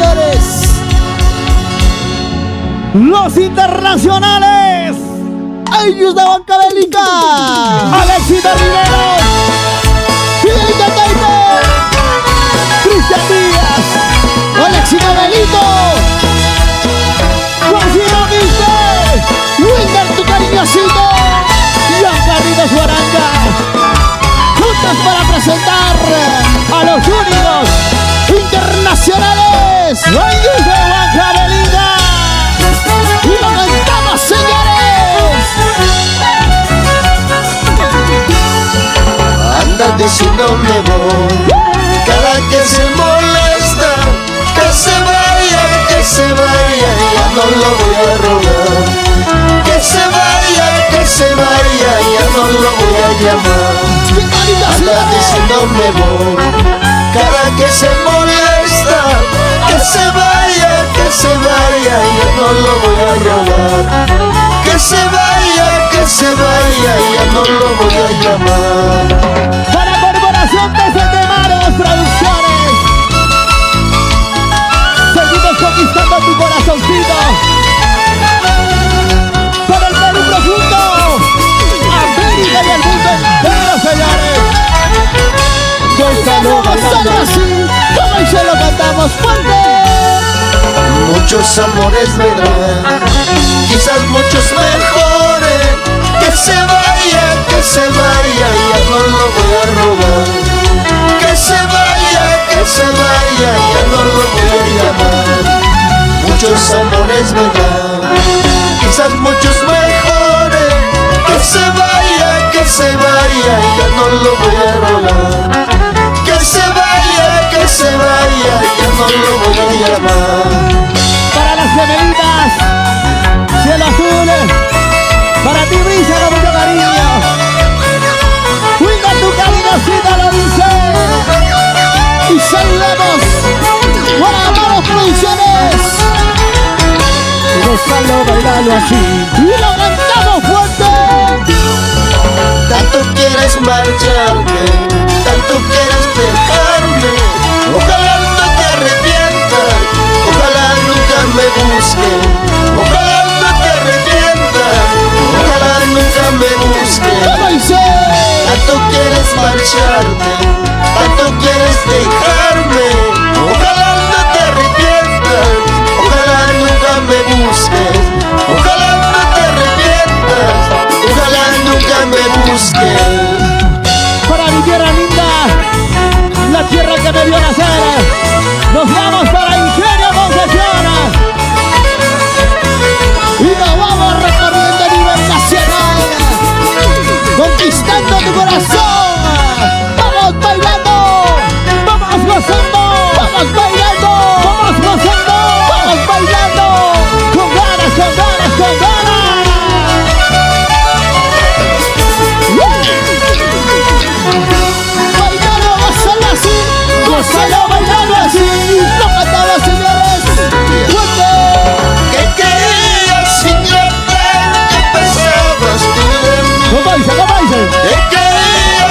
señores. Los internacionales. Ellos de Banca Bélica. Alexito Rivero. Fidelito Taito. Cristian Díaz. Alexito Belito. Juancito Quispe. Winder, tu cariñosito. Giancarlo Suaranga. Juntos para presentar A los únicos. internacionales. Ellos de Banca Bélica. Y lo cantamos, señores. Anda diciéndome voy, cada que se molesta, que se vaya, ya no lo voy a rogar. Que se vaya, ya no lo voy a llamar. Anda diciéndome voy, cada que se molesta, que se vaya, ya no lo voy a rogar. Que se vaya, ya no lo voy a llamar. Para Corporación de Maros Producciones. Seguimos conquistando tu corazoncito. Para el Perú profundo. América y el mundo entero, señores. Gonzalo Solo bailando. así, como y se lo cantamos fuerte. Muchos amores vendrán, quizás muchos mejores. Que se vaya, ya no lo voy a rogar. Que se vaya, ya no lo voy a llamar. Muchos amores vendrán, quizás muchos mejores. Que se vaya, ya no lo voy a rogar. Que se vaya, ya no lo voy a llamar. Para las gemelitas. Cielo azul. Para ti, Brisa, con mucho cariño. Cuida tu cariñosita, lo dice. Y saludamos para Maros Producciones. Gonzalo bailando así. Y lo cantamos fuerte. Tanto quieres marcharte, tanto quieres dejarme. Ojalá no te arrepientas, ojalá nunca me busques. Ojalá no te arrepientas, ojalá nunca me busques. ¿Cómo dice? Tanto quieres marcharte, tanto quieres dejarme. Ojalá no te arrepientas, ojalá nunca me busques. Ojalá no te arrepientas, ojalá nunca me busques. Para mi tierra linda, la tierra que me vio nacer. Nos vamos para Ingenio Concepción. Y nos vamos recorriendo a nivel nacional, conquistando tu corazón. Vamos bailando, Vamos gozando, vamos bailando, vamos gozando, vamos bailando. con ganas, con ganas, con ganas. Bailando, gózalo así, gózalo bailando así. Lo cantamos, señores. Fuerte. ¿Qué querías sin yo? ¿Qué pensabas tú de mí? ¿Cómo dice? ¿Cómo dice? ¿Qué querías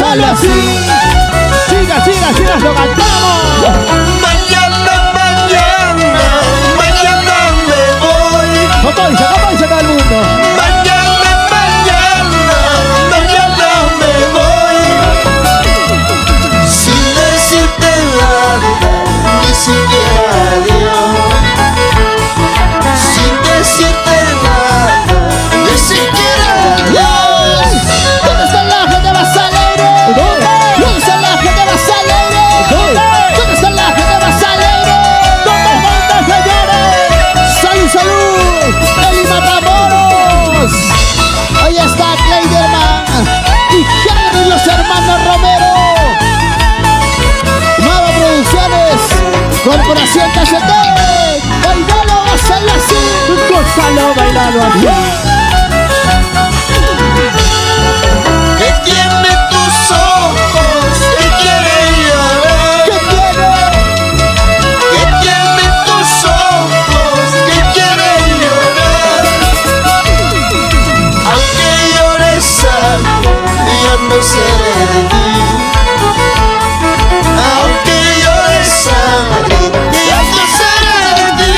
gózalo así. Chicas, chicas, chicas, lo cantamos. Mañana, mañana, mañana me voy. ¿Cómo dice todo el mundo? Mañana, mañana, mañana me voy. Sin decirte nada, ni siquiera adiós. Sin decirte nada, ni siquiera adiós. ¿Dónde está la gente más alegre? ¿Dónde está la gente más alegre? ¿Dónde está la gente más alegre? ¿Dónde están, señores? ¡Salud, salud! ¡Eli Matamoros! Ahí está Kleiderman y Henry, los hermanos Romero. Nueva Producciones, Corporación TCT. Bailalo, gózalo así. Gózalo, bailalo así. Que tiene tus ojos, que quiere llorar. ¿Qué tiene? Que tiene tus ojos, que quiere llorar. Aunque llores algo, ya no seré de ti. Aunque llores algo, ya no seré de ti.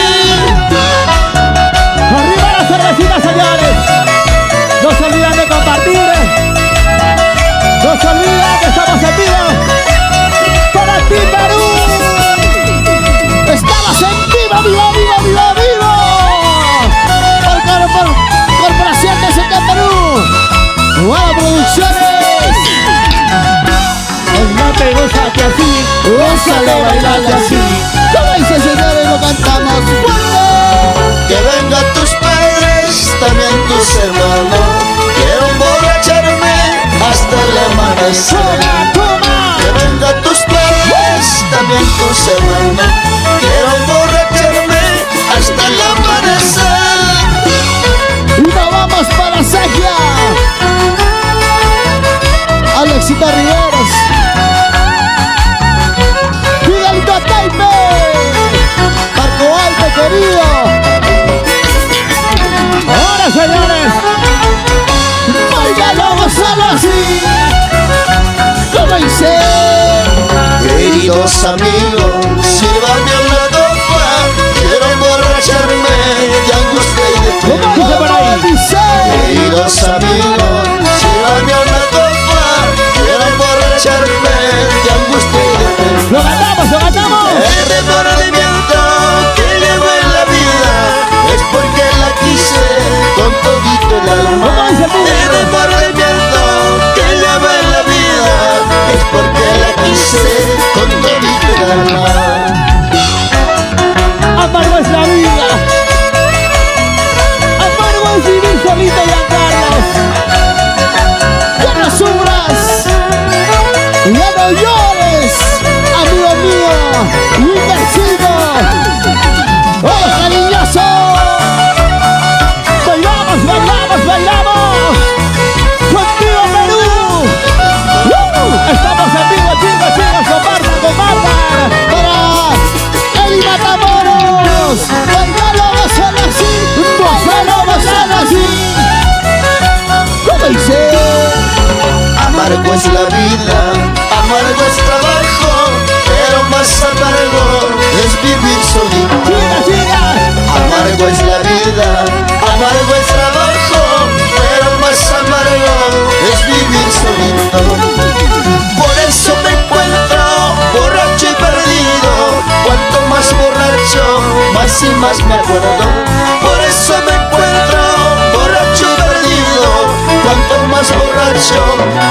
Arriba las cervecitas, señores. No se olviden de compartir. No se olviden que estamos en vivo. Para ti, Perú. Estamos en vivo, vivo, vivo, vivo, vivo. Por Corporación TCT Perú. Nueva Producciones. Bailate, gózate así. Gózalo, bailalo así. Como dice, señores, lo cantamos fuerte. Que vengan tus padres, también tus hermanos. Quiero emborracharme hasta el amanecer. Toma. Que vengan tus padres, también tus hermanos. Quiero emborracharme hasta el amanecer. Y nos vamos para Sequia. Alexito Riveros. Miguelito Taipe. Marco Alpe, querido. Ahora, señores. Bailalo, gózalo así. Como dice. Queridos amigos, sírvame una copa. Quiero emborracharme de angustia y de ¿Cómo pena. dice por ahí? Dice. Queridos amigos, sírvame una copa. Quiero emborracharme de angustia y de pena. Lo cantamos, lo cantamos. El remordimiento que llevo en la vida es porque la quise con todito el alma. ¿Cómo dice el público? El remordimiento que llevo en la vida es porque la quise con todito el alma. Amargo es la vida. Amargo es vivir solito y Carlos. Ya no sufras. Ya no llores. Amigo mío. Inversivo. ¡Oh, cariñoso! Bailamos, bailamos, bailamos. Contigo, Perú. Estamos en vivo, chicos, chicos. Compartan, compartan. Para Eli Matamoros. Bailalo, gózalo así. Bailalo, gózalo así. ¿Cómo dice? Amargo es la vida, amargo es trabajo, pero más amargo es vivir solito. Chicas, chicas. Amargo es la vida, amargo es trabajo, pero más amargo es vivir solito. Por eso me encuentro borracho y perdido. Cuanto más borracho, más y más me acuerdo. Por eso me encuentro borracho y perdido. Cuanto más borracho,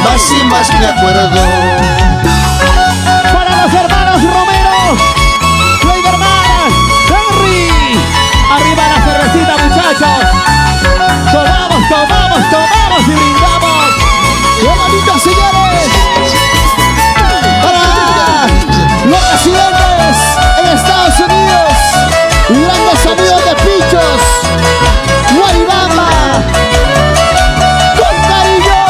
más y más me acuerdo. Para los hermanos Romero, Kleiderman, Henry. Arriba la cervecita, muchachos. Tomamos, tomamos, tomamos y brindamos. ¡Qué bonito, señores! Para los residentes en Estados Unidos y grandes amigos de Pichos, Guaybamba, con cariño.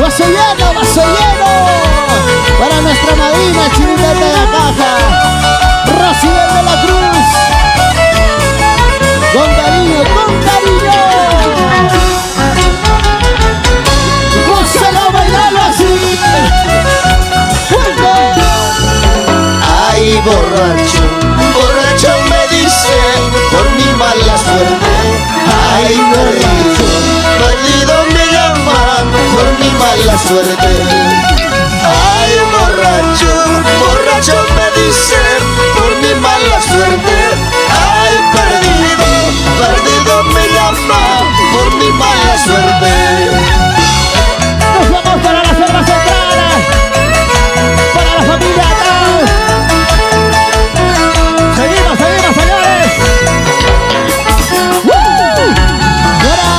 Vaso lleno, vaso lleno. Para nuestra madrina Chinita de la Caja, Rosibel de la Cruz. Con cariño, con cariño. Gózalo, bailalo así. ¡Fuego! Ay, borracho, borracho me dicen por mi mala suerte. Ay, perdido, perdido me llaman por mi mala suerte. Ay, borracho, borracho me dicen por mi mala suerte. Ay, perdido, perdido me llaman por mi mala suerte. Nos vamos para la selva central, para la familia Tal. Seguimos, seguimos, señores. Para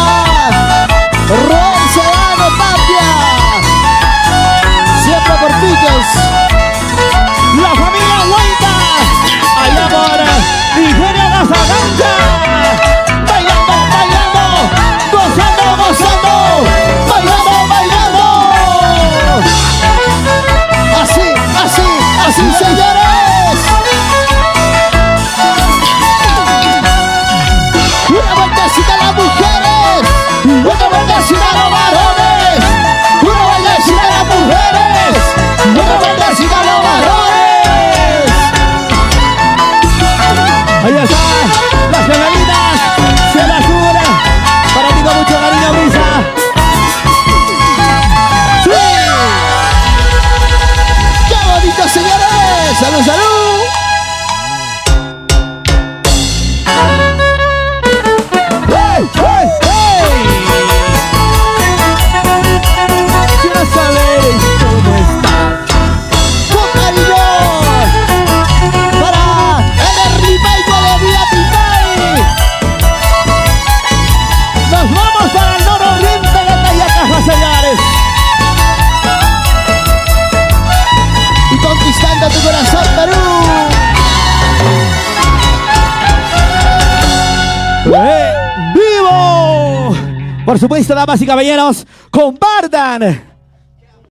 Ron Sedano Tapia, siempre por piques. La familia Huayta, allá por Nigeria Gazagancha. Bailando, bailando, gozando, gozando, bailando, bailando. Así, así, así, señores. Una vueltecita a las mujeres, una vueltecita a los varones, una vueltecita a las mujeres, una vueltecita a los varones. Ahí está, las gemelitas, se la cura. Para ti con mucho cariño, Brisa. ¡Sí! ¡Qué bonito, señores! ¡Salud, salud! ¡Hey, hey, hey! Quiero saber cómo estás. ¡Con cariño! Para el remake de Vía Pitay. Nos vamos para el Noro Oriente de Tayacaja, señores. Y conquistando tu corazón, Perú. ¡Vivo! Por supuesto, damas y caballeros, compartan